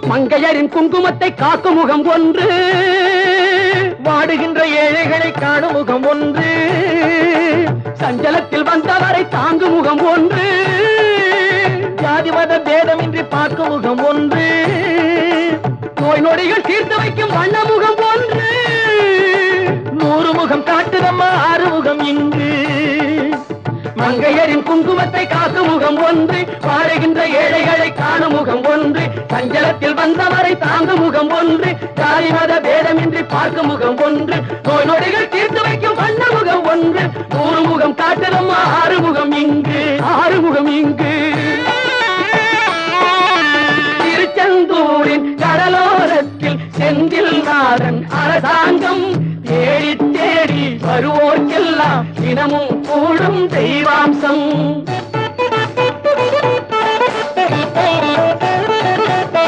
மங்கையரின் குங்குமத்தை காக்கும் முகம் ஒன்று, வாடுகின்ற ஏழைகளை காணும் முகம் ஒன்று, சஞ்சலத்தில் வந்தவரை தாங்கும் முகம் ஒன்று, ஜாதி மத பேதமின்றி பார்க்கும் முகம் ஒன்று, நோய் நொடிகள் தீர்த்து வைக்கும் வண்ண முகம் ஒன்று, 100 முகம் காட்டுதம்மா 6 முகம் இங்கு. மங்கையரின் குங்குமத்தை காக்கும் முகம் ஒன்று, வாழுகின்ற ஏழைகளை காணும் முகம் ஒன்று, சஞ்சலத்தில் வந்தவரை தாங்கும் முகம் ஒன்று, ஜாதி மத பேதமின்றி பார்க்கும் முகம் ஒன்று, நோய் நொடிகள் தீர்த்து வைக்கும் வண்ண முகம் ஒன்று, 100 முகம் காட்டுதம்மா 6 முகம் இங்கு, 6 முகம் இங்கு. திருச்செந்தூரின் கடலோரத்தில் செந்தில் நாதன் அரசாங்கம் தேடி தேடி வருவோர்க்கெல்லாம் தினமும் கூடும் தெய்வாம்சம்.